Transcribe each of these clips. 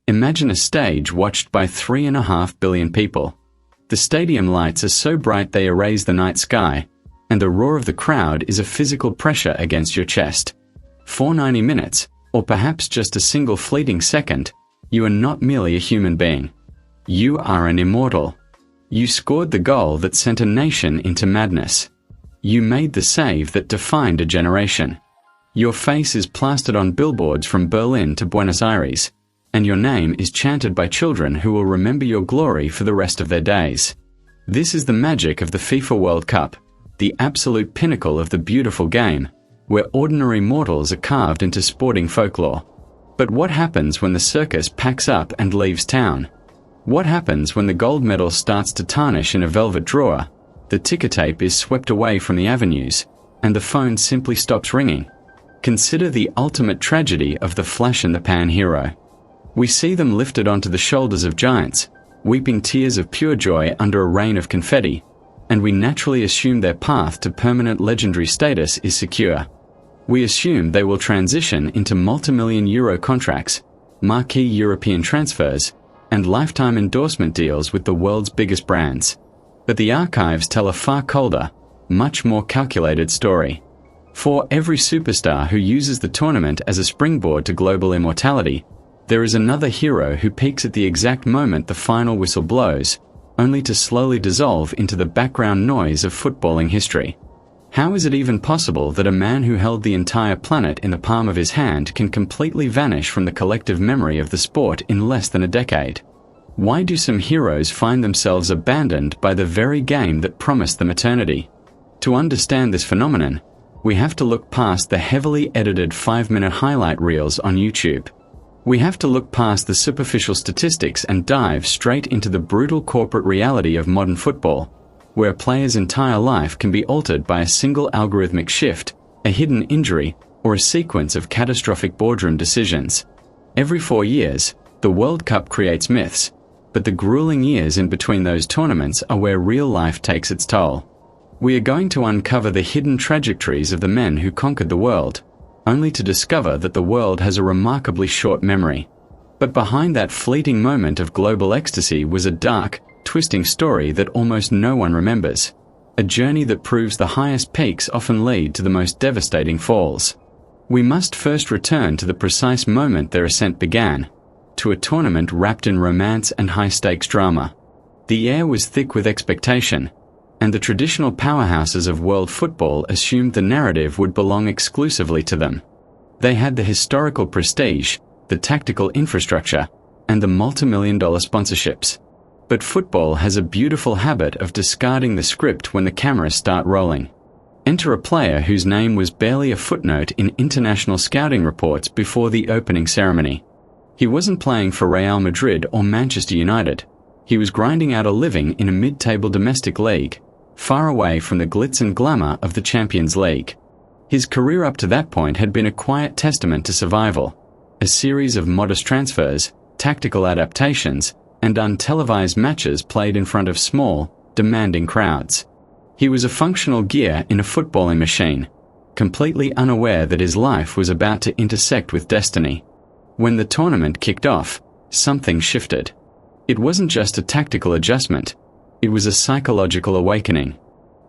Imagine a stage watched by 3.5 billion people. The stadium lights are so bright they erase the night sky, and the roar of the crowd is a physical pressure against your chest. For 90 minutes, or perhaps just a single fleeting second, you are not merely a human being. You are an immortal. You scored the goal that sent a nation into madness. You made the save that defined a generation. Your face is plastered on billboards from Berlin to Buenos Aires, and your name is chanted by children who will remember your glory for the rest of their days. This is the magic of the FIFA World Cup, the absolute pinnacle of the beautiful game, where ordinary mortals are carved into sporting folklore. But what happens when the circus packs up and leaves town? What happens when the gold medal starts to tarnish in a velvet drawer, the ticker tape is swept away from the avenues, and the phone simply stops ringing? Consider the ultimate tragedy of the flash-in-the-pan hero. We see them lifted onto the shoulders of giants, weeping tears of pure joy under a rain of confetti, and we naturally assume their path to permanent legendary status is secure. We assume they will transition into multi-million euro contracts, marquee European transfers, and lifetime endorsement deals with the world's biggest brands. But the archives tell a far colder, much more calculated story. For every superstar who uses the tournament as a springboard to global immortality, there is another hero who peaks at the exact moment the final whistle blows, only to slowly dissolve into the background noise of footballing history. How is it even possible that a man who held the entire planet in the palm of his hand can completely vanish from the collective memory of the sport in less than a decade? Why do some heroes find themselves abandoned by the very game that promised them eternity? To understand this phenomenon, we have to look past the heavily edited 5-minute highlight reels on YouTube. We have to look past the superficial statistics and dive straight into the brutal corporate reality of modern football, where a player's entire life can be altered by a single algorithmic shift, a hidden injury, or a sequence of catastrophic boardroom decisions. Every 4 years, the World Cup creates myths, but the grueling years in between those tournaments are where real life takes its toll. We are going to uncover the hidden trajectories of the men who conquered the world, only to discover that the world has a remarkably short memory. But behind that fleeting moment of global ecstasy was a dark, twisting story that almost no one remembers. A journey that proves the highest peaks often lead to the most devastating falls. We must first return to the precise moment their ascent began, to a tournament wrapped in romance and high-stakes drama. The air was thick with expectation, and the traditional powerhouses of world football assumed the narrative would belong exclusively to them. They had the historical prestige, the tactical infrastructure, and the multi-million-dollar sponsorships. But football has a beautiful habit of discarding the script when the cameras start rolling. Enter a player whose name was barely a footnote in international scouting reports before the opening ceremony. He wasn't playing for Real Madrid or Manchester United. He was grinding out a living in a mid-table domestic league, far away from the glitz and glamour of the Champions League. His career up to that point had been a quiet testament to survival, a series of modest transfers, tactical adaptations, and untelevised matches played in front of small, demanding crowds. He was a functional gear in a footballing machine, completely unaware that his life was about to intersect with destiny. When the tournament kicked off, something shifted. It wasn't just a tactical adjustment, it was a psychological awakening.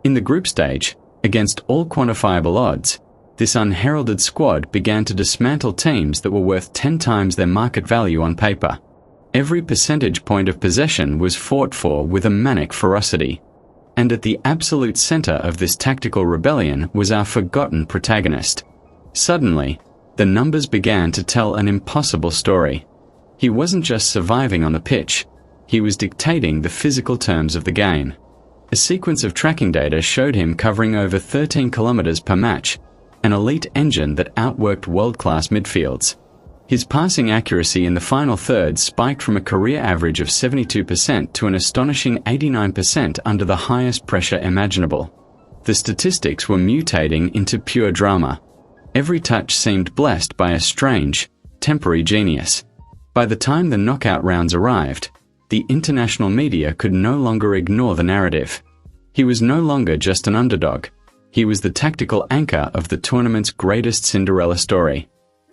In the group stage, against all quantifiable odds, this unheralded squad began to dismantle teams that were worth 10 times their market value on paper. Every percentage point of possession was fought for with a manic ferocity. And at the absolute center of this tactical rebellion was our forgotten protagonist. Suddenly, the numbers began to tell an impossible story. He wasn't just surviving on the pitch, he was dictating the physical terms of the game. A sequence of tracking data showed him covering over 13 kilometers per match, an elite engine that outworked world-class midfields. His passing accuracy in the final third spiked from a career average of 72% to an astonishing 89% under the highest pressure imaginable. The statistics were mutating into pure drama. Every touch seemed blessed by a strange, temporary genius. By the time the knockout rounds arrived, the international media could no longer ignore the narrative. He was no longer just an underdog. He was the tactical anchor of the tournament's greatest Cinderella story.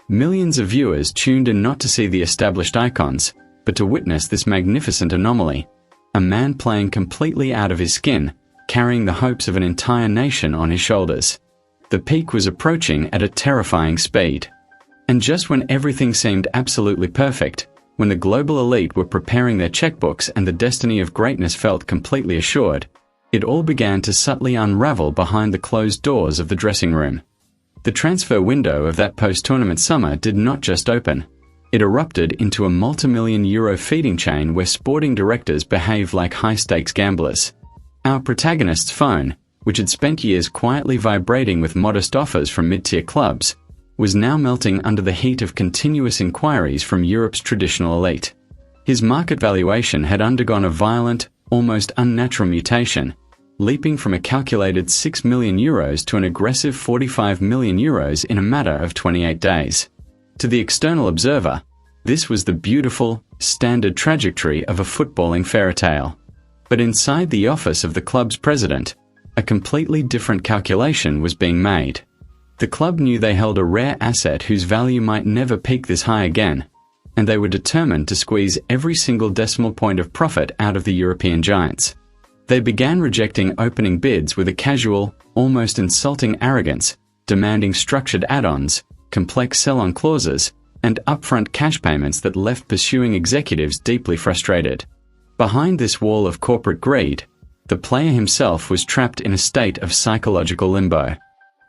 Millions of viewers tuned in not to see the established icons, but to witness this magnificent anomaly. A man playing completely out of his skin, carrying the hopes of an entire nation on his shoulders. The peak was approaching at a terrifying speed. And just when everything seemed absolutely perfect, when the global elite were preparing their checkbooks and the destiny of greatness felt completely assured, it all began to subtly unravel behind the closed doors of the dressing room. The transfer window of that post-tournament summer did not just open. It erupted into a multi-million-euro feeding chain where sporting directors behaved like high-stakes gamblers. Our protagonist's phone, which had spent years quietly vibrating with modest offers from mid-tier clubs, was now melting under the heat of continuous inquiries from Europe's traditional elite. His market valuation had undergone a violent, almost unnatural mutation, leaping from a calculated €6 million to an aggressive €45 million in a matter of 28 days. To the external observer, this was the beautiful, standard trajectory of a footballing fairy tale. But inside the office of the club's president, a completely different calculation was being made. The club knew they held a rare asset whose value might never peak this high again, and they were determined to squeeze every single decimal point of profit out of the European giants. They began rejecting opening bids with a casual, almost insulting arrogance, demanding structured add-ons, complex sell-on clauses, and upfront cash payments that left pursuing executives deeply frustrated. Behind this wall of corporate greed, the player himself was trapped in a state of psychological limbo.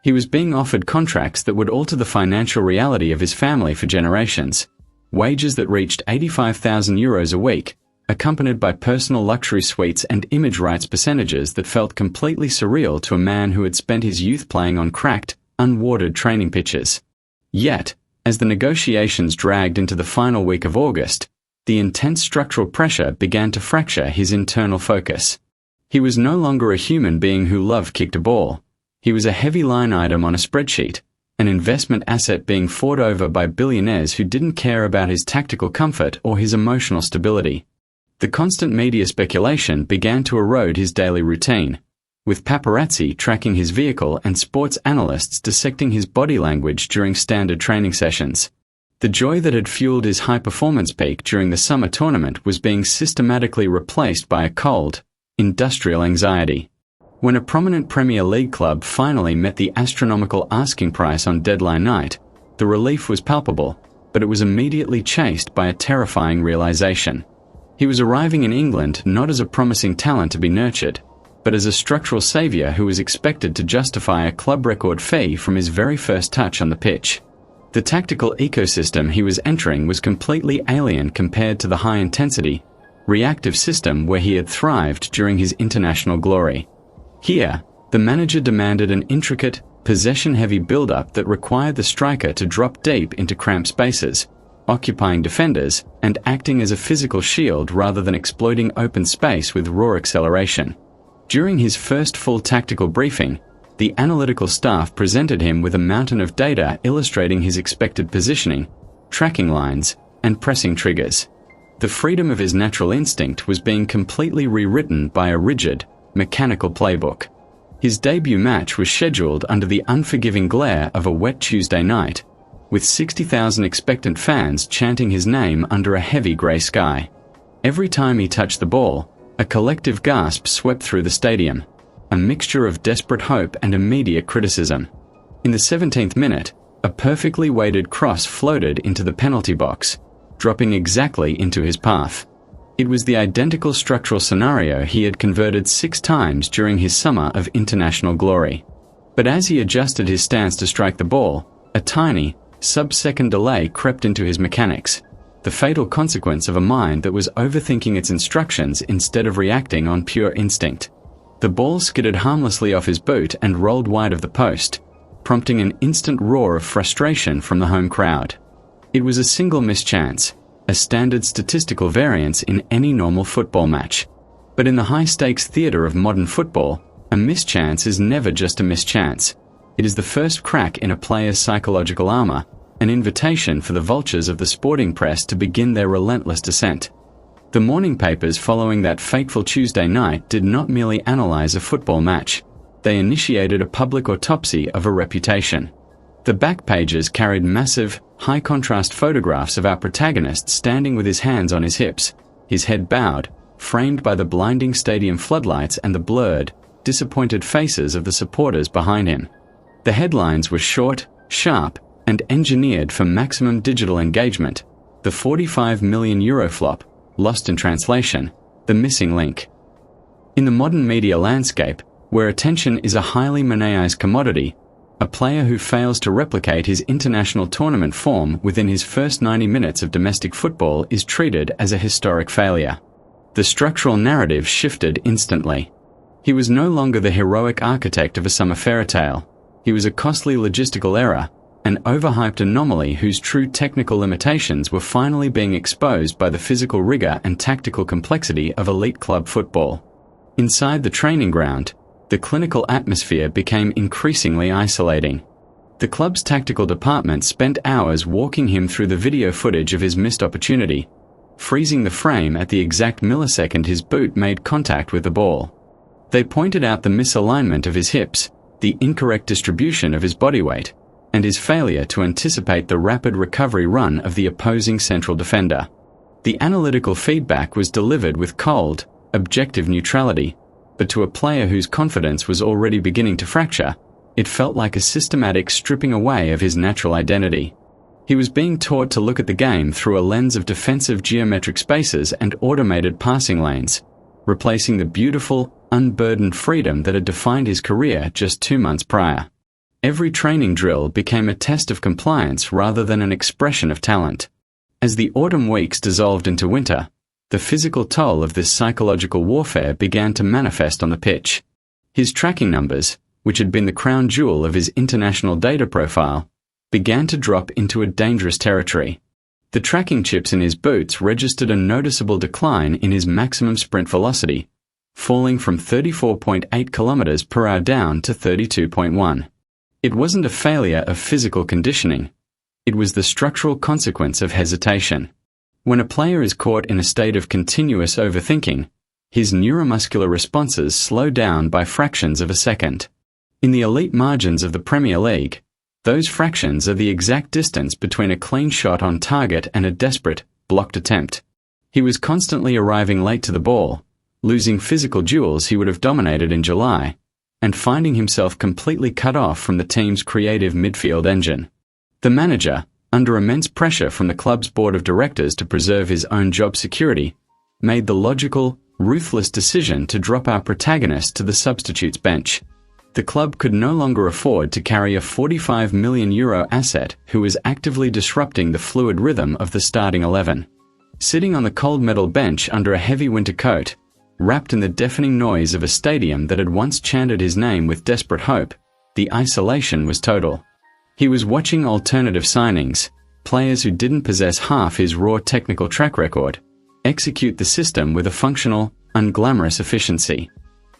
He was being offered contracts that would alter the financial reality of his family for generations, wages that reached €85,000 a week, accompanied by personal luxury suites and image rights percentages that felt completely surreal to a man who had spent his youth playing on cracked, unwatered training pitches. Yet, as the negotiations dragged into the final week of August, the intense structural pressure began to fracture his internal focus. He was no longer a human being who loved kicked a ball. He was a heavy line item on a spreadsheet, an investment asset being fought over by billionaires who didn't care about his tactical comfort or his emotional stability. The constant media speculation began to erode his daily routine, with paparazzi tracking his vehicle and sports analysts dissecting his body language during standard training sessions. The joy that had fueled his high-performance peak during the summer tournament was being systematically replaced by a cold, industrial anxiety. When a prominent Premier League club finally met the astronomical asking price on deadline night, the relief was palpable, but it was immediately chased by a terrifying realization. He was arriving in England not as a promising talent to be nurtured, but as a structural savior who was expected to justify a club record fee from his very first touch on the pitch. The tactical ecosystem he was entering was completely alien compared to the high-intensity, reactive system where he had thrived during his international glory. Here, the manager demanded an intricate, possession-heavy build-up that required the striker to drop deep into cramped spaces, occupying defenders and acting as a physical shield rather than exploiting open space with raw acceleration. During his first full tactical briefing, the analytical staff presented him with a mountain of data illustrating his expected positioning, tracking lines, and pressing triggers. The freedom of his natural instinct was being completely rewritten by a rigid, mechanical playbook. His debut match was scheduled under the unforgiving glare of a wet Tuesday night, with 60,000 expectant fans chanting his name under a heavy grey sky. Every time he touched the ball, a collective gasp swept through the stadium, a mixture of desperate hope and immediate criticism. In the 17th minute, a perfectly weighted cross floated into the penalty box, dropping exactly into his path. It was the identical structural scenario he had converted 6 times during his summer of international glory. But as he adjusted his stance to strike the ball, a tiny, sub-second delay crept into his mechanics, the fatal consequence of a mind that was overthinking its instructions instead of reacting on pure instinct. The ball skidded harmlessly off his boot and rolled wide of the post, prompting an instant roar of frustration from the home crowd. It was a single mischance, a standard statistical variance in any normal football match. But in the high-stakes theatre of modern football, a mischance is never just a mischance. It is the first crack in a player's psychological armor, an invitation for the vultures of the sporting press to begin their relentless descent. The morning papers following that fateful Tuesday night did not merely analyze a football match. They initiated a public autopsy of a reputation. The back pages carried massive, high-contrast photographs of our protagonist standing with his hands on his hips, his head bowed, framed by the blinding stadium floodlights and the blurred, disappointed faces of the supporters behind him. The headlines were short, sharp, and engineered for maximum digital engagement. The €45 million flop, lost in translation, the missing link. In the modern media landscape, where attention is a highly monetized commodity, a player who fails to replicate his international tournament form within his first 90 minutes of domestic football is treated as a historic failure. The structural narrative shifted instantly. He was no longer the heroic architect of a summer fairy tale. He was a costly logistical error, an overhyped anomaly whose true technical limitations were finally being exposed by the physical rigor and tactical complexity of elite club football. Inside the training ground, the clinical atmosphere became increasingly isolating. The club's tactical department spent hours walking him through the video footage of his missed opportunity, freezing the frame at the exact millisecond his boot made contact with the ball. They pointed out the misalignment of his hips, the incorrect distribution of his body weight, and his failure to anticipate the rapid recovery run of the opposing central defender. The analytical feedback was delivered with cold, objective neutrality, but to a player whose confidence was already beginning to fracture, it felt like a systematic stripping away of his natural identity. He was being taught to look at the game through a lens of defensive geometric spaces and automated passing lanes, replacing the beautiful, unburdened freedom that had defined his career just 2 months prior. Every training drill became a test of compliance rather than an expression of talent. As the autumn weeks dissolved into winter, the physical toll of this psychological warfare began to manifest on the pitch. His tracking numbers, which had been the crown jewel of his international data profile, began to drop into a dangerous territory. The tracking chips in his boots registered a noticeable decline in his maximum sprint velocity, falling from 34.8 kilometers per hour down to 32.1. It wasn't a failure of physical conditioning. It was the structural consequence of hesitation. When a player is caught in a state of continuous overthinking, his neuromuscular responses slow down by fractions of a second. In the elite margins of the Premier League, those fractions are the exact distance between a clean shot on target and a desperate, blocked attempt. He was constantly arriving late to the ball, losing physical duels he would have dominated in July, and finding himself completely cut off from the team's creative midfield engine. The manager, under immense pressure from the club's board of directors to preserve his own job security, made the logical, ruthless decision to drop our protagonist to the substitutes bench. The club could no longer afford to carry a €45 million asset who was actively disrupting the fluid rhythm of the starting 11. Sitting on the cold metal bench under a heavy winter coat, wrapped in the deafening noise of a stadium that had once chanted his name with desperate hope, the isolation was total. He was watching alternative signings, players who didn't possess half his raw technical track record, execute the system with a functional, unglamorous efficiency.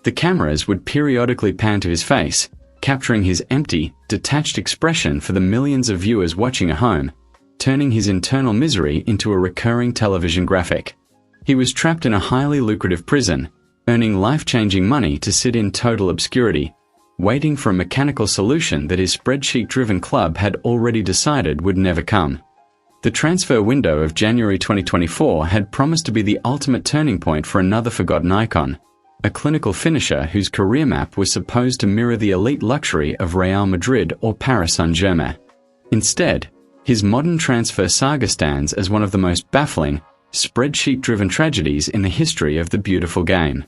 The cameras would periodically pan to his face, capturing his empty, detached expression for the millions of viewers watching at home, turning his internal misery into a recurring television graphic. He was trapped in a highly lucrative prison, earning life-changing money to sit in total obscurity, waiting for a mechanical solution that his spreadsheet-driven club had already decided would never come. The transfer window of January 2024 had promised to be the ultimate turning point for another forgotten icon, a clinical finisher whose career map was supposed to mirror the elite luxury of Real Madrid or Paris Saint-Germain. Instead, his modern transfer saga stands as one of the most baffling, spreadsheet-driven tragedies in the history of the beautiful game.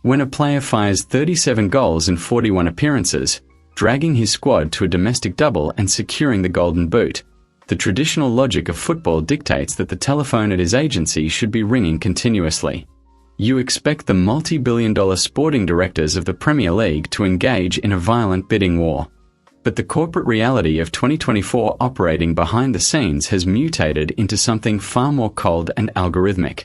When a player fires 37 goals in 41 appearances, dragging his squad to a domestic double and securing the golden boot, the traditional logic of football dictates that the telephone at his agency should be ringing continuously. You expect the multi-billion-dollar sporting directors of the Premier League to engage in a violent bidding war. But the corporate reality of 2024 operating behind the scenes has mutated into something far more cold and algorithmic.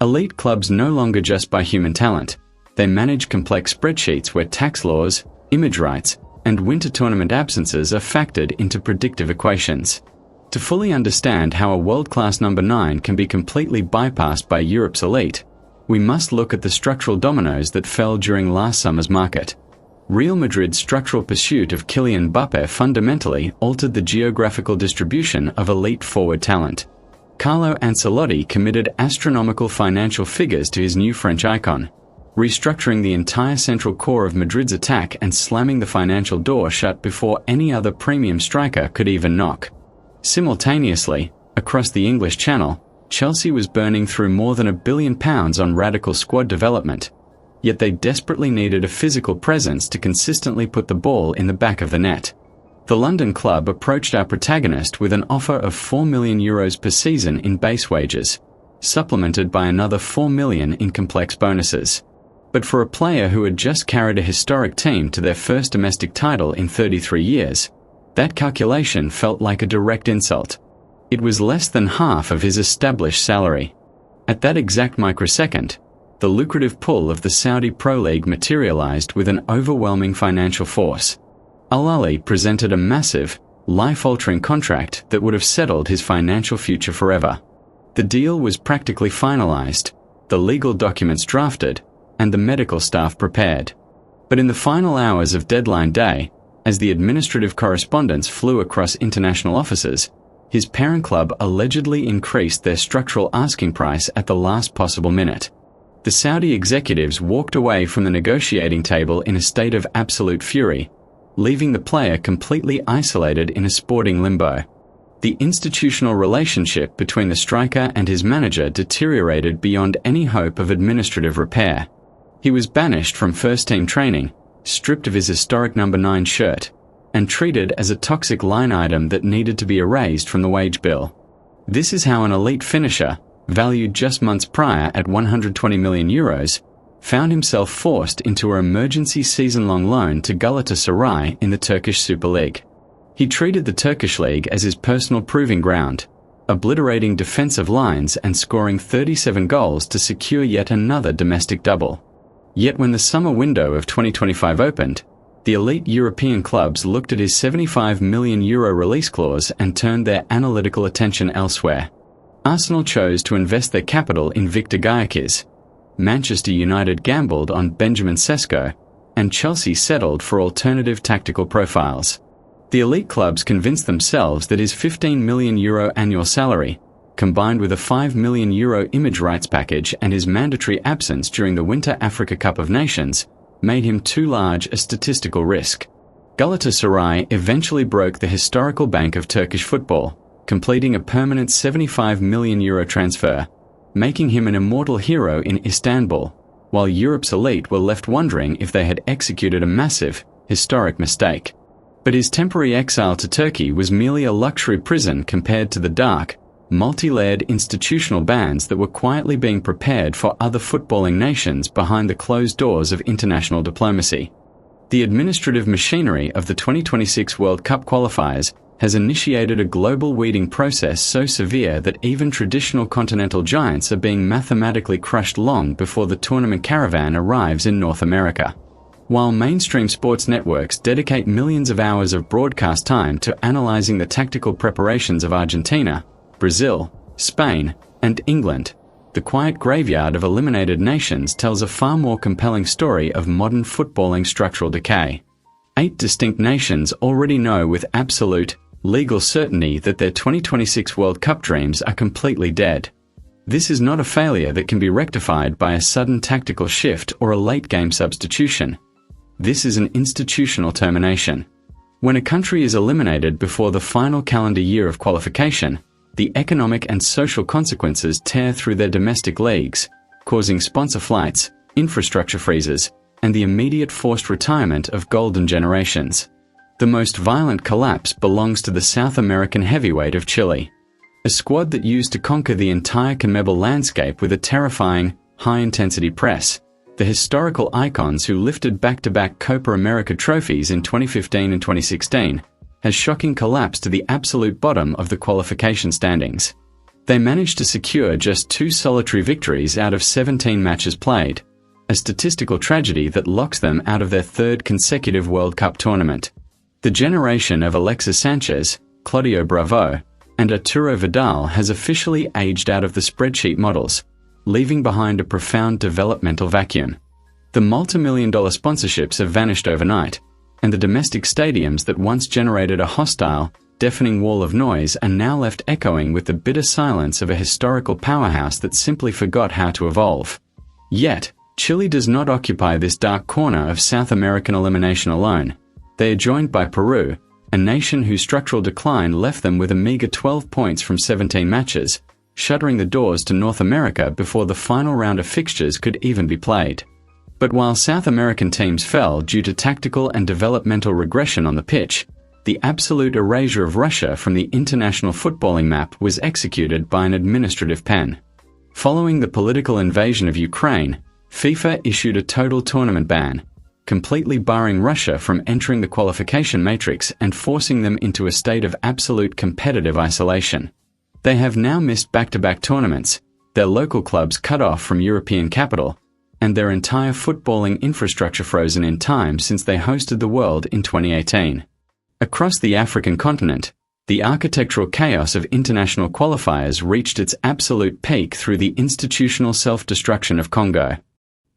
Elite clubs no longer just buy human talent. They manage complex spreadsheets where tax laws, image rights, and winter tournament absences are factored into predictive equations. To fully understand how a world-class number 9 can be completely bypassed by Europe's elite, we must look at the structural dominoes that fell during last summer's market. Real Madrid's structural pursuit of Kylian Mbappé fundamentally altered the geographical distribution of elite forward talent. Carlo Ancelotti committed astronomical financial figures to his new French icon, restructuring the entire central core of Madrid's attack and slamming the financial door shut before any other premium striker could even knock. Simultaneously, across the English Channel, Chelsea was burning through more than £1 billion on radical squad development, yet they desperately needed a physical presence to consistently put the ball in the back of the net. The London club approached our protagonist with an offer of €4 million per season in base wages, supplemented by another €4 million in complex bonuses. But for a player who had just carried a historic team to their first domestic title in 33 years, that calculation felt like a direct insult. It was less than half of his established salary. At that exact microsecond, the lucrative pull of the Saudi Pro League materialized with an overwhelming financial force. Al Ahly presented a massive, life-altering contract that would have settled his financial future forever. The deal was practically finalized, the legal documents drafted, and the medical staff prepared. But in the final hours of deadline day, as the administrative correspondence flew across international offices, his parent club allegedly increased their structural asking price at the last possible minute. The Saudi executives walked away from the negotiating table in a state of absolute fury, leaving the player completely isolated in a sporting limbo. The institutional relationship between the striker and his manager deteriorated beyond any hope of administrative repair. He was banished from first-team training, stripped of his historic number 9 shirt, and treated as a toxic line item that needed to be erased from the wage bill. This is how an elite finisher, valued just months prior at €120 million, found himself forced into an emergency season-long loan to Galatasaray in the Turkish Super League. He treated the Turkish league as his personal proving ground, obliterating defensive lines and scoring 37 goals to secure yet another domestic double. Yet when the summer window of 2025 opened, the elite European clubs looked at his €75 million release clause and turned their analytical attention elsewhere. Arsenal chose to invest their capital in Victor Gyökeres, Manchester United gambled on Benjamin Sesko, and Chelsea settled for alternative tactical profiles. The elite clubs convinced themselves that his €15 million annual salary, combined with a €5 million image rights package and his mandatory absence during the Winter Africa Cup of Nations, made him too large a statistical risk. Galatasaray eventually broke the historical bank of Turkish football, completing a permanent €75 million transfer, making him an immortal hero in Istanbul, while Europe's elite were left wondering if they had executed a massive, historic mistake. But his temporary exile to Turkey was merely a luxury prison compared to the dark, multi-layered institutional bands that were quietly being prepared for other footballing nations behind the closed doors of international diplomacy. The administrative machinery of the 2026 World Cup qualifiers has initiated a global weeding process so severe that even traditional continental giants are being mathematically crushed long before the tournament caravan arrives in North America. While mainstream sports networks dedicate millions of hours of broadcast time to analyzing the tactical preparations of Argentina, Brazil, Spain, and England, the quiet graveyard of eliminated nations tells a far more compelling story of modern footballing structural decay. 8 distinct nations already know with absolute, legal certainty that their 2026 World Cup dreams are completely dead. This is not a failure that can be rectified by a sudden tactical shift or a late-game substitution. This is an institutional termination. When a country is eliminated before the final calendar year of qualification, the economic and social consequences tear through their domestic leagues, causing sponsor flights, infrastructure freezes, and the immediate forced retirement of golden generations. The most violent collapse belongs to the South American heavyweight of Chile, a squad that used to conquer the entire CONMEBOL landscape with a terrifying, high-intensity press, the historical icons who lifted back-to-back Copa America trophies in 2015 and 2016, has shocking collapsed to the absolute bottom of the qualification standings. They managed to secure just 2 solitary victories out of 17 matches played, a statistical tragedy that locks them out of their 3rd consecutive World Cup tournament. The generation of Alexis Sanchez, Claudio Bravo, and Arturo Vidal has officially aged out of the spreadsheet models, leaving behind a profound developmental vacuum. The multi-million-dollar sponsorships have vanished overnight, and the domestic stadiums that once generated a hostile, deafening wall of noise are now left echoing with the bitter silence of a historical powerhouse that simply forgot how to evolve. Yet, Chile does not occupy this dark corner of South American elimination alone. They are joined by Peru, a nation whose structural decline left them with a meager 12 points from 17 matches, shuttering the doors to North America before the final round of fixtures could even be played. But while South American teams fell due to tactical and developmental regression on the pitch, the absolute erasure of Russia from the international footballing map was executed by an administrative pen. Following the political invasion of Ukraine, FIFA issued a total tournament ban, completely barring Russia from entering the qualification matrix and forcing them into a state of absolute competitive isolation. They have now missed back-to-back tournaments, their local clubs cut off from European capital, and their entire footballing infrastructure frozen in time since they hosted the World in 2018. Across the African continent, the architectural chaos of international qualifiers reached its absolute peak through the institutional self-destruction of Congo.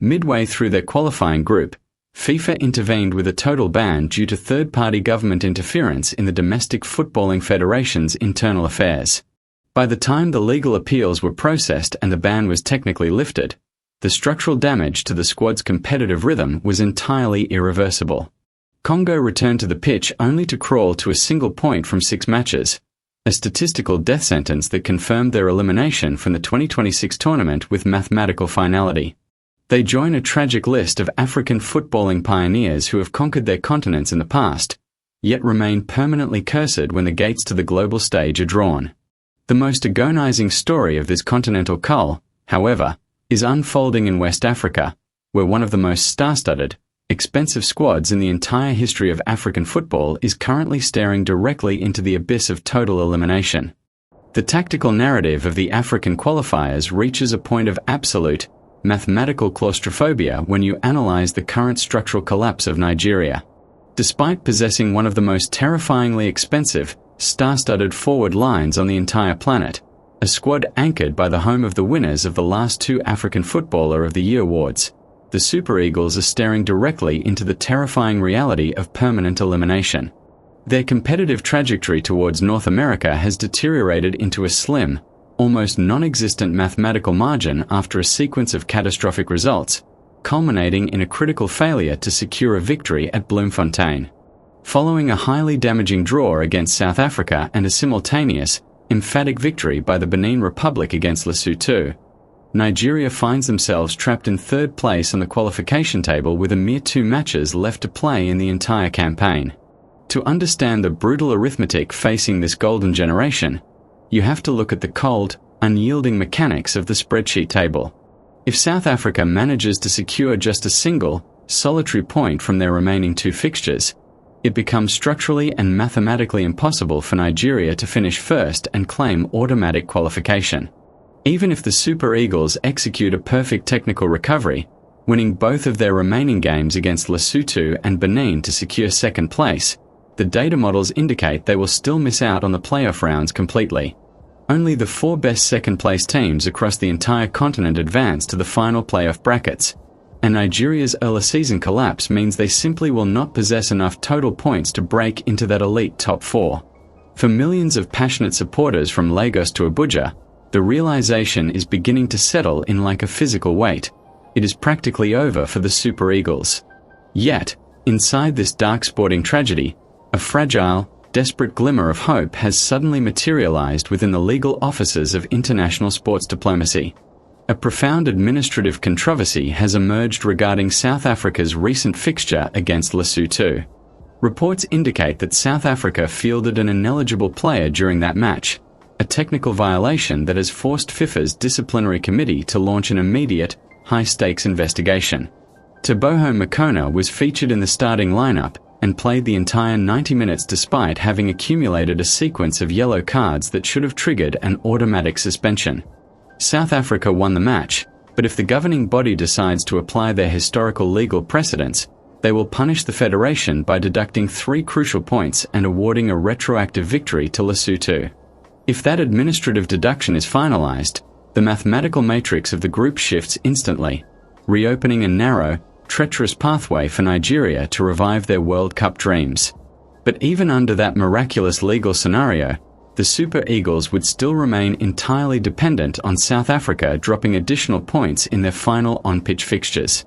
Midway through their qualifying group, FIFA intervened with a total ban due to third-party government interference in the domestic footballing federation's internal affairs. By the time the legal appeals were processed and the ban was technically lifted, the structural damage to the squad's competitive rhythm was entirely irreversible. Congo returned to the pitch only to crawl to a single point from 6 matches, a statistical death sentence that confirmed their elimination from the 2026 tournament with mathematical finality. They join a tragic list of African footballing pioneers who have conquered their continents in the past, yet remain permanently cursed when the gates to the global stage are drawn. The most agonizing story of this continental cull, however, is unfolding in West Africa, where one of the most star-studded, expensive squads in the entire history of African football is currently staring directly into the abyss of total elimination. The tactical narrative of the African qualifiers reaches a point of absolute, mathematical claustrophobia when you analyze the current structural collapse of Nigeria. Despite possessing one of the most terrifyingly expensive, star-studded forward lines on the entire planet, a squad anchored by the home of the winners of the last 2 African Footballer of the Year awards, the Super Eagles are staring directly into the terrifying reality of permanent elimination. Their competitive trajectory towards North America has deteriorated into a slim, almost non-existent mathematical margin after a sequence of catastrophic results, culminating in a critical failure to secure a victory at Bloemfontein. Following a highly damaging draw against South Africa and a simultaneous, emphatic victory by the Benin Republic against Lesotho, Nigeria finds themselves trapped in 3rd place on the qualification table with a mere 2 matches left to play in the entire campaign. To understand the brutal arithmetic facing this golden generation, you have to look at the cold, unyielding mechanics of the spreadsheet table. If South Africa manages to secure just a single, solitary point from their remaining 2 fixtures, it becomes structurally and mathematically impossible for Nigeria to finish first and claim automatic qualification. Even if the Super Eagles execute a perfect technical recovery, winning both of their remaining games against Lesotho and Benin to secure 2nd place, the data models indicate they will still miss out on the playoff rounds completely. Only the 4 best 2nd place teams across the entire continent advance to the final playoff brackets, and Nigeria's early season collapse means they simply will not possess enough total points to break into that elite top 4. For millions of passionate supporters from Lagos to Abuja, the realization is beginning to settle in like a physical weight. It is practically over for the Super Eagles. Yet, inside this dark sporting tragedy, a fragile, desperate glimmer of hope has suddenly materialized within the legal offices of international sports diplomacy. A profound administrative controversy has emerged regarding South Africa's recent fixture against Lesotho. Reports indicate that South Africa fielded an ineligible player during that match, a technical violation that has forced FIFA's disciplinary committee to launch an immediate, high-stakes investigation. Teboho Makona was featured in the starting lineup and played the entire 90 minutes despite having accumulated a sequence of yellow cards that should have triggered an automatic suspension. South Africa won the match, but if the governing body decides to apply their historical legal precedents, they will punish the federation by deducting 3 crucial points and awarding a retroactive victory to Lesotho. If that administrative deduction is finalized, the mathematical matrix of the group shifts instantly, reopening a narrow, treacherous pathway for Nigeria to revive their World Cup dreams. But even under that miraculous legal scenario, the Super Eagles would still remain entirely dependent on South Africa dropping additional points in their final on-pitch fixtures.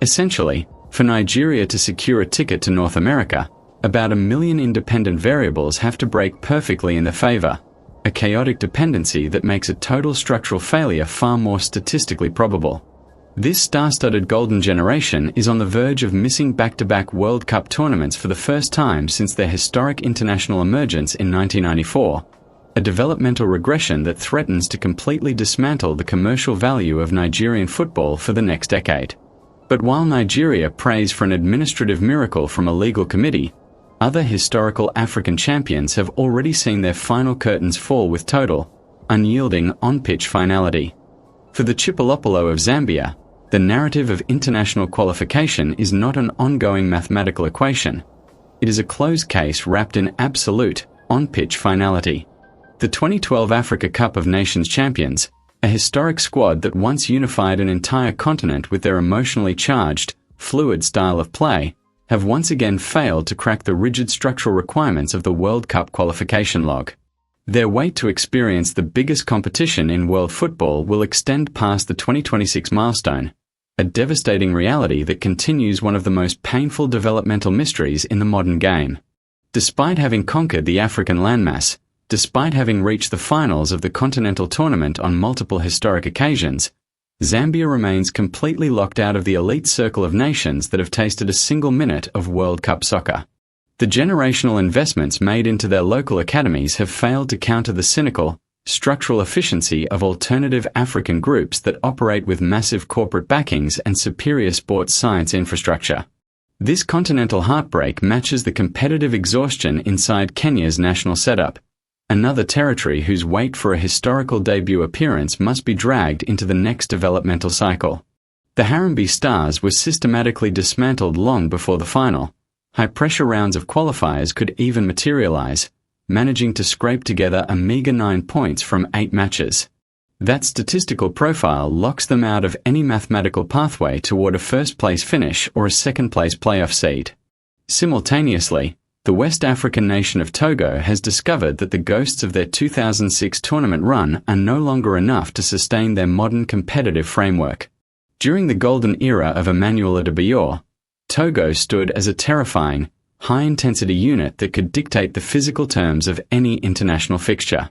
Essentially, for Nigeria to secure a ticket to North America, about 1 million independent variables have to break perfectly in their favor, a chaotic dependency that makes a total structural failure far more statistically probable. This star-studded golden generation is on the verge of missing back-to-back World Cup tournaments for the first time since their historic international emergence in 1994, a developmental regression that threatens to completely dismantle the commercial value of Nigerian football for the next decade. But while Nigeria prays for an administrative miracle from a legal committee, other historical African champions have already seen their final curtains fall with total, unyielding on-pitch finality. For the Chipolopolo of Zambia, the narrative of international qualification is not an ongoing mathematical equation. It is a closed case wrapped in absolute, on-pitch finality. The 2012 Africa Cup of Nations champions, a historic squad that once unified an entire continent with their emotionally charged, fluid style of play, have once again failed to crack the rigid structural requirements of the World Cup qualification log. Their wait to experience the biggest competition in world football will extend past the 2026 milestone, a devastating reality that continues one of the most painful developmental mysteries in the modern game. Despite having conquered the African landmass, despite having reached the finals of the continental tournament on multiple historic occasions, Zambia remains completely locked out of the elite circle of nations that have tasted a single minute of World Cup soccer. The generational investments made into their local academies have failed to counter the cynical, structural efficiency of alternative African groups that operate with massive corporate backings and superior sports science infrastructure. This continental heartbreak matches the competitive exhaustion inside Kenya's national setup, another territory whose wait for a historical debut appearance must be dragged into the next developmental cycle. The Harambee Stars were systematically dismantled long before the final. High-pressure rounds of qualifiers could even materialize, managing to scrape together a meager 9 points from 8 matches. That statistical profile locks them out of any mathematical pathway toward a first-place finish or a second-place playoff seed. Simultaneously, the West African nation of Togo has discovered that the ghosts of their 2006 tournament run are no longer enough to sustain their modern competitive framework. During the golden era of Emmanuel Adebayor, Togo stood as a terrifying, high-intensity unit that could dictate the physical terms of any international fixture.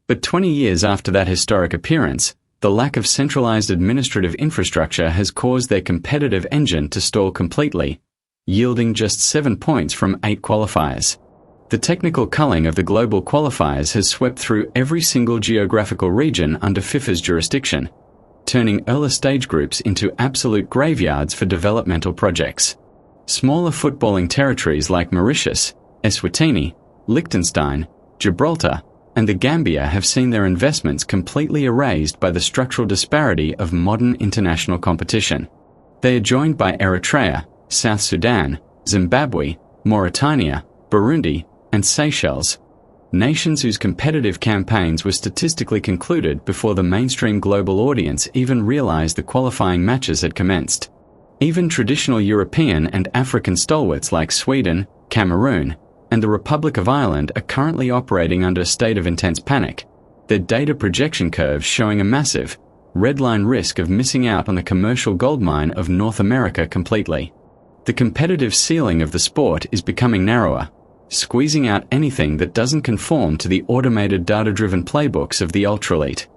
But 20 years after that historic appearance, the lack of centralized administrative infrastructure has caused their competitive engine to stall completely, yielding just 7 points from 8 qualifiers. The technical culling of the global qualifiers has swept through every single geographical region under FIFA's jurisdiction, turning early stage groups into absolute graveyards for developmental projects. Smaller footballing territories like Mauritius, Eswatini, Liechtenstein, Gibraltar, and the Gambia have seen their investments completely erased by the structural disparity of modern international competition. They are joined by Eritrea, South Sudan, Zimbabwe, Mauritania, Burundi, and Seychelles, nations whose competitive campaigns were statistically concluded before the mainstream global audience even realized the qualifying matches had commenced. Even traditional European and African stalwarts like Sweden, Cameroon, and the Republic of Ireland are currently operating under a state of intense panic, their data projection curves showing a massive, red-line risk of missing out on the commercial goldmine of North America completely. The competitive ceiling of the sport is becoming narrower, squeezing out anything that doesn't conform to the automated data-driven playbooks of the ultra-elite.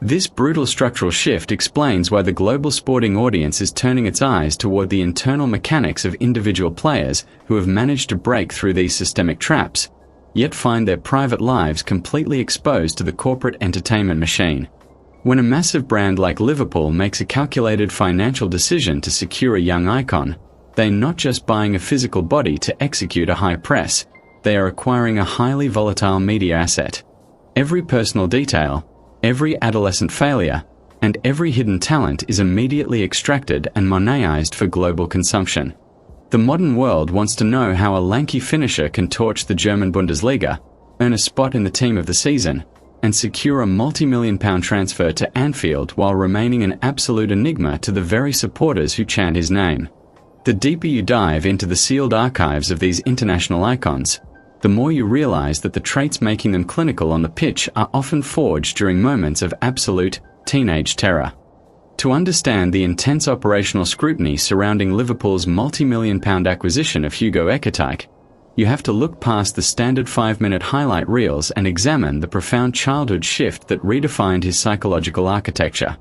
This brutal structural shift explains why the global sporting audience is turning its eyes toward the internal mechanics of individual players who have managed to break through these systemic traps, yet find their private lives completely exposed to the corporate entertainment machine. When a massive brand like Liverpool makes a calculated financial decision to secure a young icon, they're not just buying a physical body to execute a high press, they are acquiring a highly volatile media asset. Every personal detail, every adolescent failure, and every hidden talent is immediately extracted and monetized for global consumption. The modern world wants to know how a lanky finisher can torch the German Bundesliga, earn a spot in the team of the season, and secure a multi-million-pound transfer to Anfield while remaining an absolute enigma to the very supporters who chant his name. The deeper you dive into the sealed archives of these international icons, the more you realize that the traits making them clinical on the pitch are often forged during moments of absolute teenage terror. To understand the intense operational scrutiny surrounding Liverpool's multi-million-pound acquisition of Hugo Ekitike, you have to look past the standard 5-minute highlight reels and examine the profound childhood shift that redefined his psychological architecture.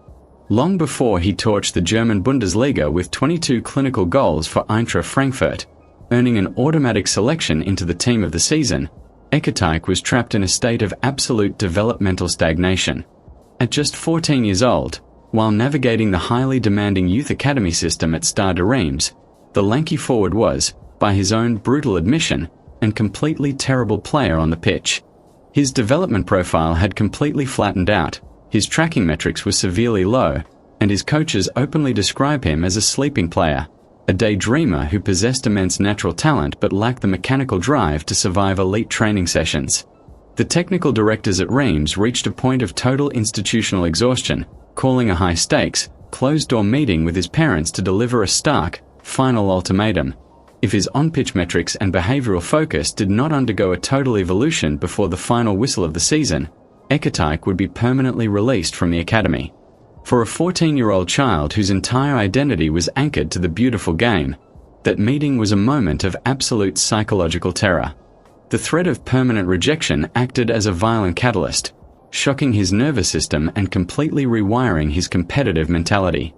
Long before he torched the German Bundesliga with 22 clinical goals for Eintracht Frankfurt, earning an automatic selection into the team of the season, Ekitike was trapped in a state of absolute developmental stagnation. At just 14 years old, while navigating the highly demanding youth academy system at Stade Reims, the lanky forward was, by his own brutal admission, a completely terrible player on the pitch. His development profile had completely flattened out, his tracking metrics were severely low, and his coaches openly describe him as a sleeping player, a daydreamer who possessed immense natural talent but lacked the mechanical drive to survive elite training sessions. The technical directors at Reims reached a point of total institutional exhaustion, calling a high-stakes, closed-door meeting with his parents to deliver a stark, final ultimatum. If his on-pitch metrics and behavioral focus did not undergo a total evolution before the final whistle of the season, Ekitike would be permanently released from the academy. For a 14-year-old child whose entire identity was anchored to the beautiful game, that meeting was a moment of absolute psychological terror. The threat of permanent rejection acted as a violent catalyst, shocking his nervous system and completely rewiring his competitive mentality.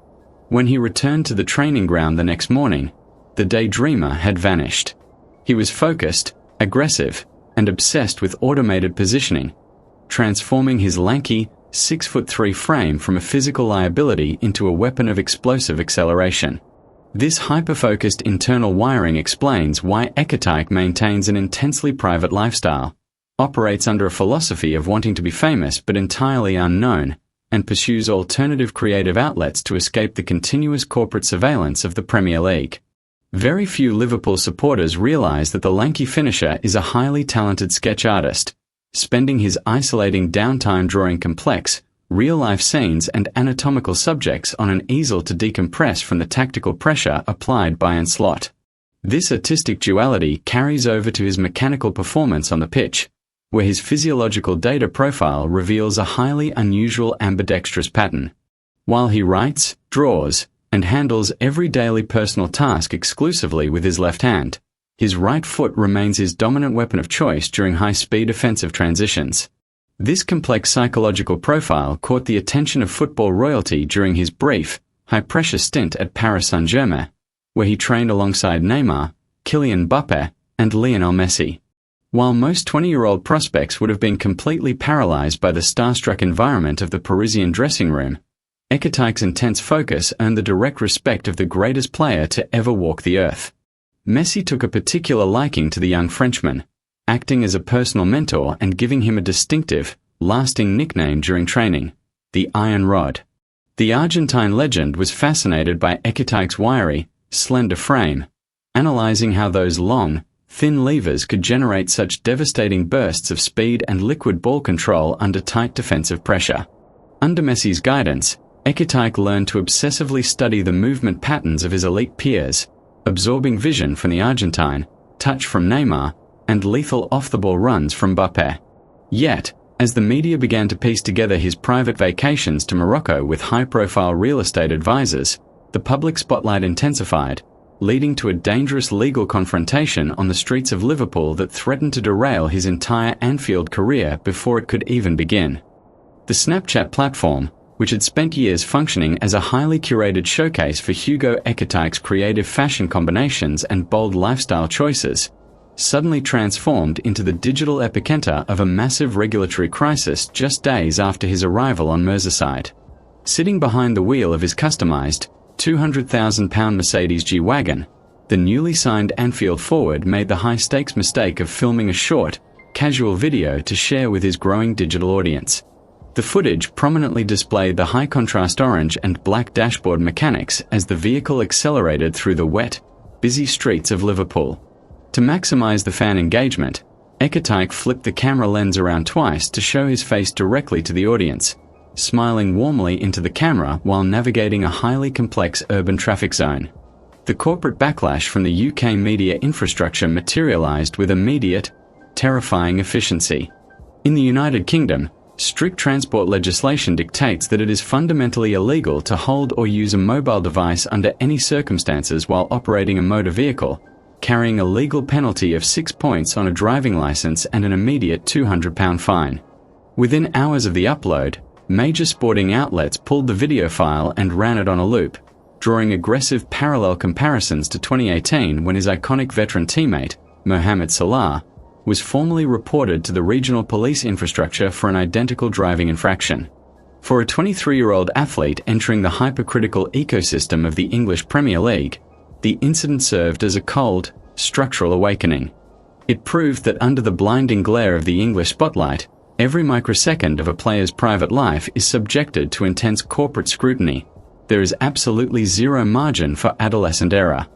When he returned to the training ground the next morning, the daydreamer had vanished. He was focused, aggressive, and obsessed with automated positioning, transforming his lanky, 6'3" frame from a physical liability into a weapon of explosive acceleration. This hyper-focused internal wiring explains why Ekitike maintains an intensely private lifestyle, operates under a philosophy of wanting to be famous but entirely unknown, and pursues alternative creative outlets to escape the continuous corporate surveillance of the Premier League. Very few Liverpool supporters realise that the lanky finisher is a highly talented sketch artist, spending his isolating downtime drawing complex, real-life scenes and anatomical subjects on an easel to decompress from the tactical pressure applied by Ancelotti. This artistic duality carries over to his mechanical performance on the pitch, where his physiological data profile reveals a highly unusual ambidextrous pattern. While he writes, draws, and handles every daily personal task exclusively with his left hand, his right foot remains his dominant weapon of choice during high-speed offensive transitions. This complex psychological profile caught the attention of football royalty during his brief, high-pressure stint at Paris Saint-Germain, where he trained alongside Neymar, Kylian Mbappé, and Lionel Messi. While most 20-year-old prospects would have been completely paralyzed by the starstruck environment of the Parisian dressing room, Ekitike's intense focus earned the direct respect of the greatest player to ever walk the earth. Messi took a particular liking to the young Frenchman, acting as a personal mentor and giving him a distinctive, lasting nickname during training, the Iron Rod. The Argentine legend was fascinated by Ekitike's wiry, slender frame, analyzing how those long, thin levers could generate such devastating bursts of speed and liquid ball control under tight defensive pressure. Under Messi's guidance, Ekitike learned to obsessively study the movement patterns of his elite peers, absorbing vision from the Argentine, touch from Neymar, and lethal off-the-ball runs from Mbappé. Yet, as the media began to piece together his private vacations to Morocco with high-profile real estate advisors, the public spotlight intensified, leading to a dangerous legal confrontation on the streets of Liverpool that threatened to derail his entire Anfield career before it could even begin. The Snapchat platform, which had spent years functioning as a highly curated showcase for Hugo Ekitike's creative fashion combinations and bold lifestyle choices, suddenly transformed into the digital epicenter of a massive regulatory crisis just days after his arrival on Merseyside. Sitting behind the wheel of his customized, £200,000 Mercedes G-Wagon, the newly signed Anfield forward made the high-stakes mistake of filming a short, casual video to share with his growing digital audience. The footage prominently displayed the high-contrast orange and black dashboard mechanics as the vehicle accelerated through the wet, busy streets of Liverpool. To maximize the fan engagement, Ekitike flipped the camera lens around twice to show his face directly to the audience, smiling warmly into the camera while navigating a highly complex urban traffic zone. The corporate backlash from the UK media infrastructure materialised with immediate, terrifying efficiency. In the United Kingdom, strict transport legislation dictates that it is fundamentally illegal to hold or use a mobile device under any circumstances while operating a motor vehicle, carrying a legal penalty of 6 points on a driving licence and an immediate £200 fine. Within hours of the upload, major sporting outlets pulled the video file and ran it on a loop, drawing aggressive parallel comparisons to 2018 when his iconic veteran teammate, Mohamed Salah, was formally reported to the regional police infrastructure for an identical driving infraction. For a 23-year-old athlete entering the hypercritical ecosystem of the English Premier League, the incident served as a cold, structural awakening. It proved that under the blinding glare of the English spotlight, every microsecond of a player's private life is subjected to intense corporate scrutiny. There is absolutely zero margin for adolescent error.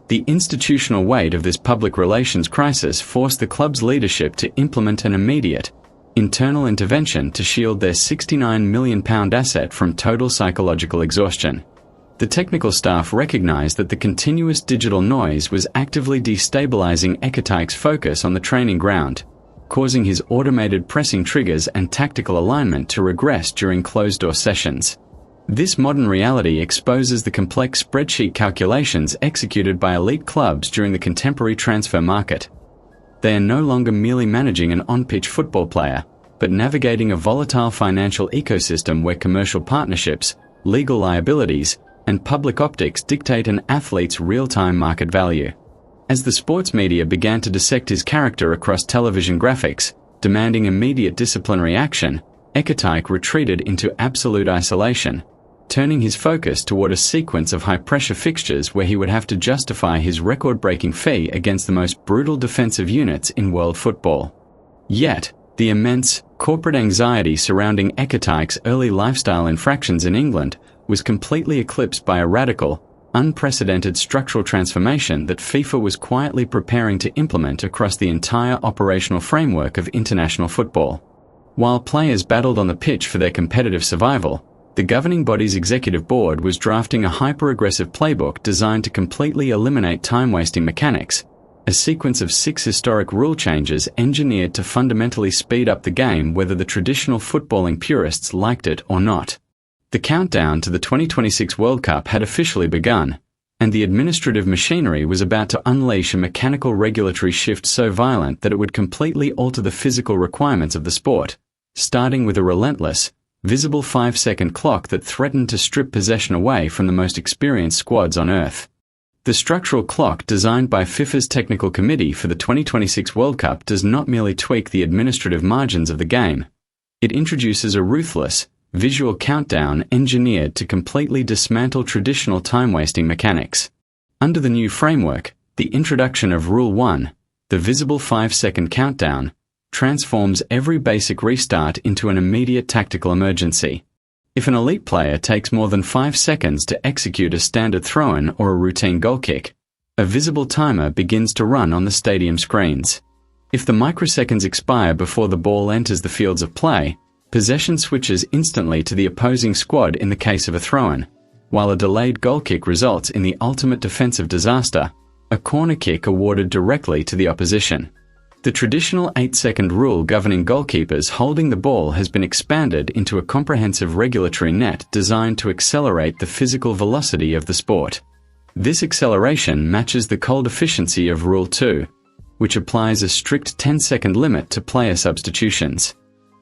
The institutional weight of this public relations crisis forced the club's leadership to implement an immediate, internal intervention to shield their £69 million asset from total psychological exhaustion. The technical staff recognized that the continuous digital noise was actively destabilizing Ekatike's focus on the training ground, causing his automated pressing triggers and tactical alignment to regress during closed-door sessions. This modern reality exposes the complex spreadsheet calculations executed by elite clubs during the contemporary transfer market. They are no longer merely managing an on-pitch football player, but navigating a volatile financial ecosystem where commercial partnerships, legal liabilities, and public optics dictate an athlete's real-time market value. As the sports media began to dissect his character across television graphics, demanding immediate disciplinary action, Ekatike retreated into absolute isolation, turning his focus toward a sequence of high-pressure fixtures where he would have to justify his record-breaking fee against the most brutal defensive units in world football. Yet, the immense, corporate anxiety surrounding Ekatike's early lifestyle infractions in England was completely eclipsed by a radical, unprecedented structural transformation that FIFA was quietly preparing to implement across the entire operational framework of international football. While players battled on the pitch for their competitive survival, the governing body's executive board was drafting a hyper-aggressive playbook designed to completely eliminate time-wasting mechanics, a sequence of 6 historic rule changes engineered to fundamentally speed up the game whether the traditional footballing purists liked it or not. The countdown to the 2026 World Cup had officially begun, and the administrative machinery was about to unleash a mechanical regulatory shift so violent that it would completely alter the physical requirements of the sport, starting with a relentless, visible 5-second clock that threatened to strip possession away from the most experienced squads on Earth. The structural clock designed by FIFA's Technical Committee for the 2026 World Cup does not merely tweak the administrative margins of the game. It introduces a ruthless, visual countdown engineered to completely dismantle traditional time-wasting mechanics. Under the new framework, the introduction of Rule 1, the visible 5-second countdown, transforms every basic restart into an immediate tactical emergency. If an elite player takes more than 5 seconds to execute a standard throw-in or a routine goal kick, a visible timer begins to run on the stadium screens. If the microseconds expire before the ball enters the fields of play, possession switches instantly to the opposing squad in the case of a throw-in, while a delayed goal kick results in the ultimate defensive disaster, a corner kick awarded directly to the opposition. The traditional 8-second rule governing goalkeepers holding the ball has been expanded into a comprehensive regulatory net designed to accelerate the physical velocity of the sport. This acceleration matches the cold efficiency of Rule 2, which applies a strict 10-second limit to player substitutions.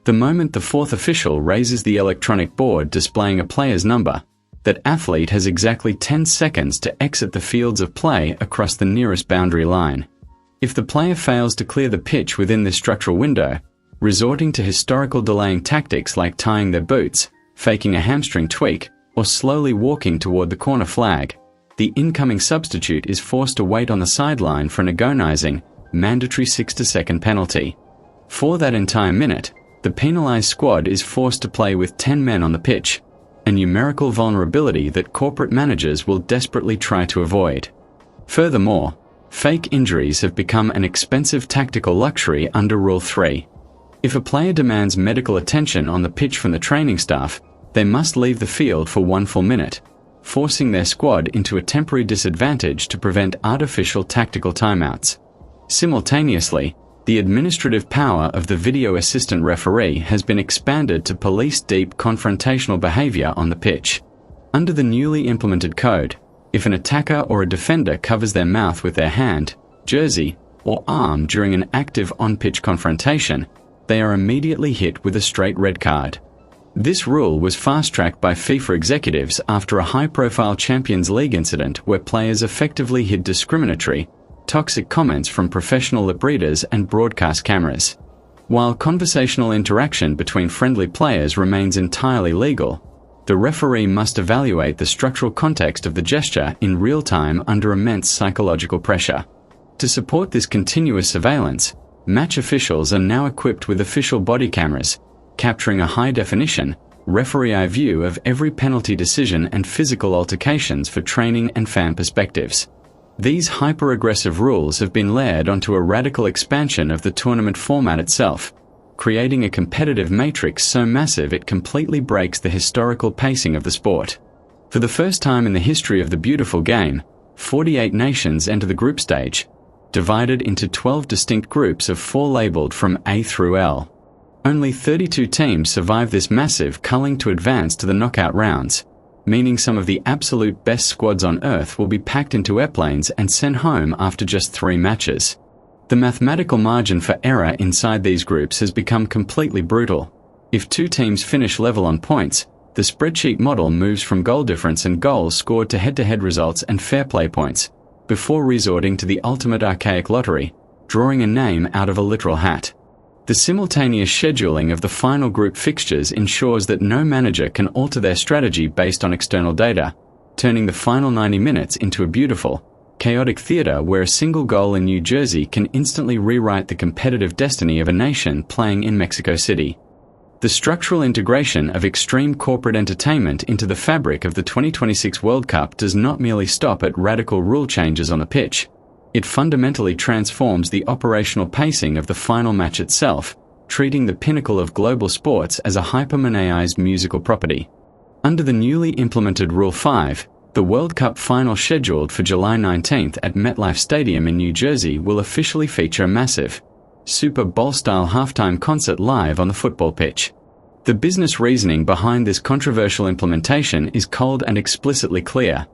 The moment the fourth official raises the electronic board displaying a player's number, that athlete has exactly 10 seconds to exit the fields of play across the nearest boundary line. If the player fails to clear the pitch within this structural window, resorting to historical delaying tactics like tying their boots, faking a hamstring tweak, or slowly walking toward the corner flag, the incoming substitute is forced to wait on the sideline for an agonizing, mandatory 6-second penalty. For that entire minute, the penalized squad is forced to play with 10 men on the pitch, a numerical vulnerability that corporate managers will desperately try to avoid. Furthermore, fake injuries have become an expensive tactical luxury under Rule 3. If a player demands medical attention on the pitch from the training staff, they must leave the field for 1 full minute, forcing their squad into a temporary disadvantage to prevent artificial tactical timeouts. Simultaneously, the administrative power of the video assistant referee has been expanded to police deep confrontational behavior on the pitch. Under the newly implemented code, if an attacker or a defender covers their mouth with their hand, jersey, or arm during an active on-pitch confrontation, they are immediately hit with a straight red card. This rule was fast-tracked by FIFA executives after a high-profile Champions League incident where players effectively hid discriminatory, toxic comments from professional lip readers and broadcast cameras. While conversational interaction between friendly players remains entirely legal, the referee must evaluate the structural context of the gesture in real time under immense psychological pressure. To support this continuous surveillance, match officials are now equipped with official body cameras, capturing a high-definition, referee-eye view of every penalty decision and physical altercations for training and fan perspectives. These hyper-aggressive rules have been layered onto a radical expansion of the tournament format itself, creating a competitive matrix so massive it completely breaks the historical pacing of the sport. For the first time in the history of the beautiful game, 48 nations enter the group stage, divided into 12 distinct groups of 4 labeled from A through L. Only 32 teams survive this massive culling to advance to the knockout rounds, meaning some of the absolute best squads on Earth will be packed into airplanes and sent home after just 3 matches. The mathematical margin for error inside these groups has become completely brutal. If 2 teams finish level on points, the spreadsheet model moves from goal difference and goals scored to head-to-head results and fair play points, before resorting to the ultimate archaic lottery, drawing a name out of a literal hat. The simultaneous scheduling of the final group fixtures ensures that no manager can alter their strategy based on external data, turning the final 90 minutes into a beautiful, chaotic theater where a single goal in New Jersey can instantly rewrite the competitive destiny of a nation playing in Mexico City. The structural integration of extreme corporate entertainment into the fabric of the 2026 World Cup does not merely stop at radical rule changes on the pitch. It fundamentally transforms the operational pacing of the final match itself, treating the pinnacle of global sports as a hyper-moneized musical property. Under the newly implemented Rule 5, the World Cup final scheduled for July 19th at MetLife Stadium in New Jersey will officially feature a massive, Super Bowl-style halftime concert live on the football pitch. The business reasoning behind this controversial implementation is cold and explicitly clear.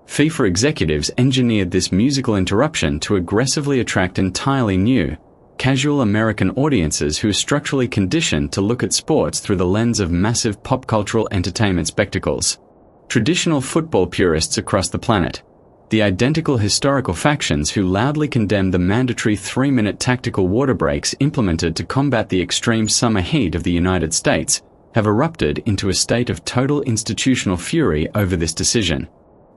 FIFA executives engineered this musical interruption to aggressively attract entirely new, casual American audiences who are structurally conditioned to look at sports through the lens of massive pop cultural entertainment spectacles. Traditional football purists across the planet, the identical historical factions who loudly condemned the mandatory 3-minute tactical water breaks implemented to combat the extreme summer heat of the United States, have erupted into a state of total institutional fury over this decision.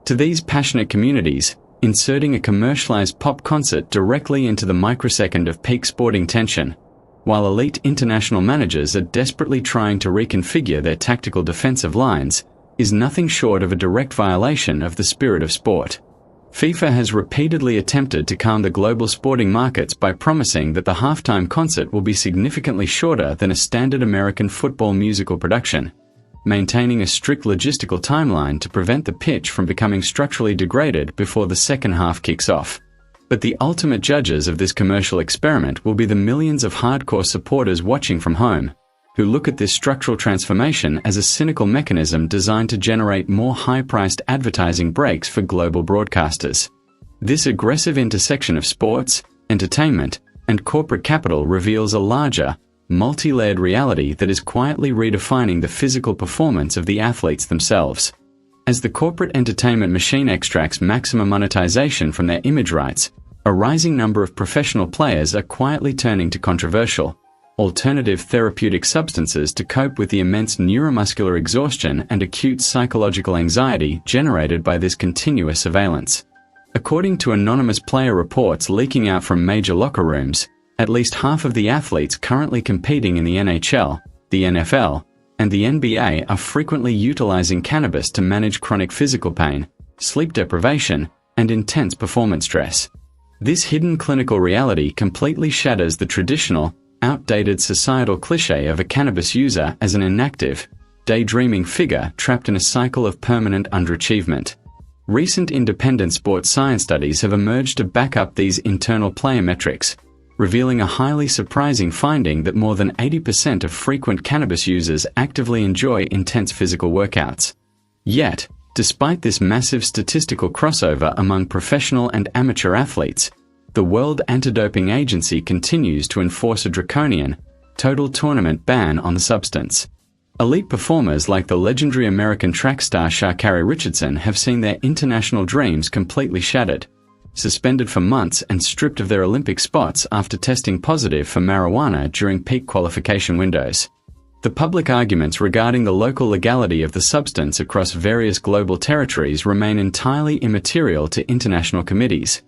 To these passionate communities, inserting a commercialized pop concert directly into the microsecond of peak sporting tension, while elite international managers are desperately trying to reconfigure their tactical defensive lines, is nothing short of a direct violation of the spirit of sport. FIFA has repeatedly attempted to calm the global sporting markets by promising that the halftime concert will be significantly shorter than a standard American football musical production, maintaining a strict logistical timeline to prevent the pitch from becoming structurally degraded before the second half kicks off. But the ultimate judges of this commercial experiment will be the millions of hardcore supporters watching from home, who look at this structural transformation as a cynical mechanism designed to generate more high-priced advertising breaks for global broadcasters. This aggressive intersection of sports, entertainment, and corporate capital reveals a larger, multi-layered reality that is quietly redefining the physical performance of the athletes themselves. As the corporate entertainment machine extracts maximum monetization from their image rights, a rising number of professional players are quietly turning to controversial, alternative therapeutic substances to cope with the immense neuromuscular exhaustion and acute psychological anxiety generated by this continuous surveillance. According to anonymous player reports leaking out from major locker rooms, at least half of the athletes currently competing in the NHL, the NFL, and the NBA are frequently utilizing cannabis to manage chronic physical pain, sleep deprivation, and intense performance stress. This hidden clinical reality completely shatters the traditional, outdated societal cliché of a cannabis user as an inactive, daydreaming figure trapped in a cycle of permanent underachievement. Recent independent sports science studies have emerged to back up these internal player metrics, revealing a highly surprising finding that more than 80% of frequent cannabis users actively enjoy intense physical workouts. Yet, despite this massive statistical crossover among professional and amateur athletes, the World Anti-Doping Agency continues to enforce a draconian, total tournament ban on the substance. Elite performers like the legendary American track star Sha'Carri Richardson have seen their international dreams completely shattered, suspended for months and stripped of their Olympic spots after testing positive for marijuana during peak qualification windows. The public arguments regarding the local legality of the substance across various global territories remain entirely immaterial to international committees.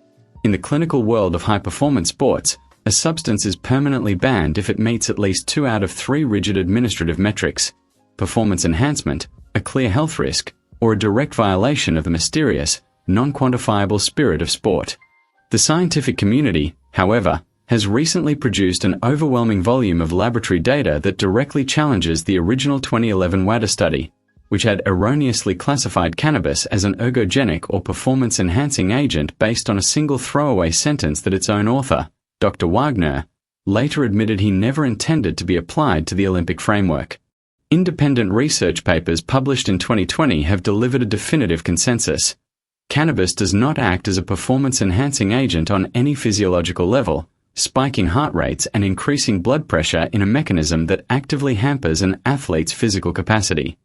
In the clinical world of high-performance sports, a substance is permanently banned if it meets at least 2 out of 3 rigid administrative metrics: performance enhancement, a clear health risk, or a direct violation of the mysterious, non-quantifiable spirit of sport. The scientific community, however, has recently produced an overwhelming volume of laboratory data that directly challenges the original 2011 WADA study, which had erroneously classified cannabis as an ergogenic or performance-enhancing agent based on a single throwaway sentence that its own author, Dr. Wagner, later admitted he never intended to be applied to the Olympic framework. Independent research papers published in 2020 have delivered a definitive consensus. Cannabis does not act as a performance-enhancing agent on any physiological level, spiking heart rates and increasing blood pressure in a mechanism that actively hampers an athlete's physical capacity.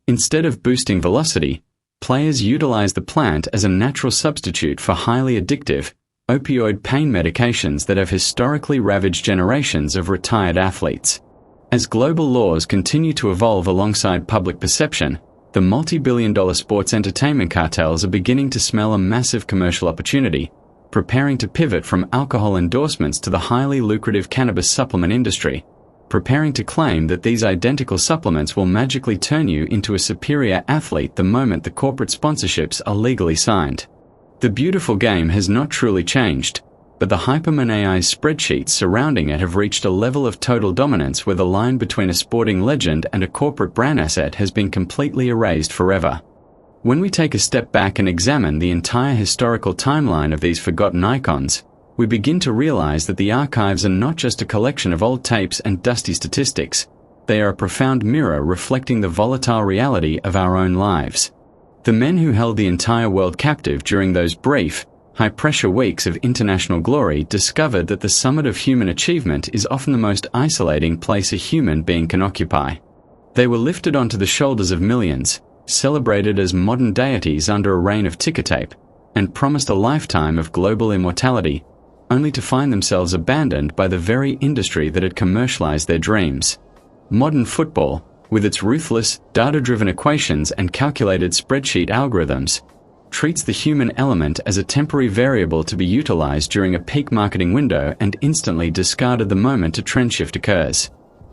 Instead of boosting velocity, players utilize the plant as a natural substitute for highly addictive, opioid pain medications that have historically ravaged generations of retired athletes. As global laws continue to evolve alongside public perception, the multi-billion-dollar sports entertainment cartels are beginning to smell a massive commercial opportunity, preparing to pivot from alcohol endorsements to the highly lucrative cannabis supplement industry, preparing to claim that these identical supplements will magically turn you into a superior athlete the moment the corporate sponsorships are legally signed. The beautiful game has not truly changed, but the hypermoneized spreadsheets surrounding it have reached a level of total dominance where the line between a sporting legend and a corporate brand asset has been completely erased forever. When we take a step back and examine the entire historical timeline of these forgotten icons, we begin to realize that the archives are not just a collection of old tapes and dusty statistics. They are a profound mirror reflecting the volatile reality of our own lives. The men who held the entire world captive during those brief, high-pressure weeks of international glory discovered that the summit of human achievement is often the most isolating place a human being can occupy. They were lifted onto the shoulders of millions, celebrated as modern deities under a reign of ticker tape, and promised a lifetime of global immortality, only to find themselves abandoned by the very industry that had commercialized their dreams. Modern football, with its ruthless, data-driven equations and calculated spreadsheet algorithms, treats the human element as a temporary variable to be utilized during a peak marketing window and instantly discarded the moment a trend shift occurs.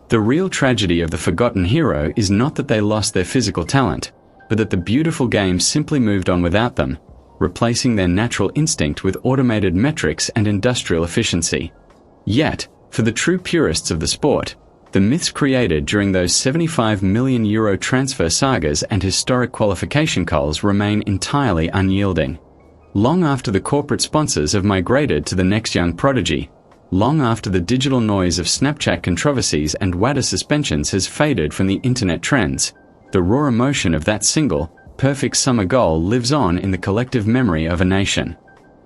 The real tragedy of the forgotten hero is not that they lost their physical talent, but that the beautiful game simply moved on without them, replacing their natural instinct with automated metrics and industrial efficiency. Yet, for the true purists of the sport, the myths created during those €75 million transfer sagas and historic qualification calls remain entirely unyielding. Long after the corporate sponsors have migrated to the next young prodigy, long after the digital noise of Snapchat controversies and WADA suspensions has faded from the internet trends, the raw emotion of that single, perfect summer goal lives on in the collective memory of a nation.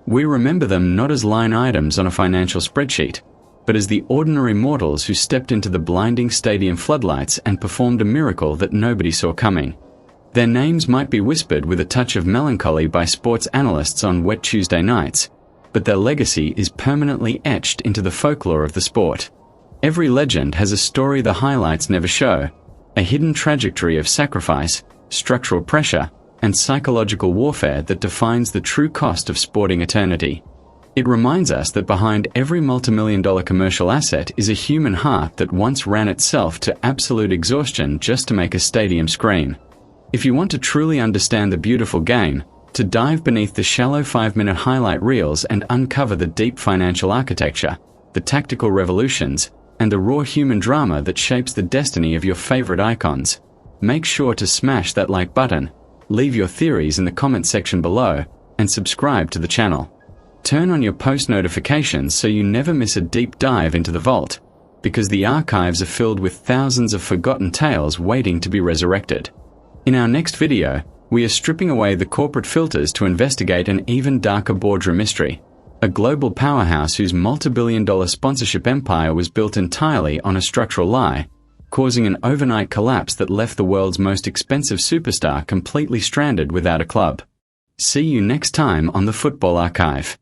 We remember them not as line items on a financial spreadsheet, but as the ordinary mortals who stepped into the blinding stadium floodlights and performed a miracle that nobody saw coming. Their names might be whispered with a touch of melancholy by sports analysts on wet Tuesday nights, but their legacy is permanently etched into the folklore of the sport. Every legend has a story the highlights never show, a hidden trajectory of sacrifice, structural pressure, and psychological warfare that defines the true cost of sporting eternity. It reminds us that behind every multimillion-dollar commercial asset is a human heart that once ran itself to absolute exhaustion just to make a stadium scream. If you want to truly understand the beautiful game, to dive beneath the shallow 5-minute highlight reels and uncover the deep financial architecture, the tactical revolutions, and the raw human drama that shapes the destiny of your favorite icons, Make sure to smash that like button, leave your theories in the comment section below, and subscribe to the channel. Turn on your post notifications so you never miss a deep dive into the vault, because the archives are filled with thousands of forgotten tales waiting to be resurrected. In our next video, we are stripping away the corporate filters to investigate an even darker boardroom mystery, a global powerhouse whose multi-billion-dollar sponsorship empire was built entirely on a structural lie, causing an overnight collapse that left the world's most expensive superstar completely stranded without a club. See you next time on the Football Archive.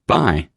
Bye.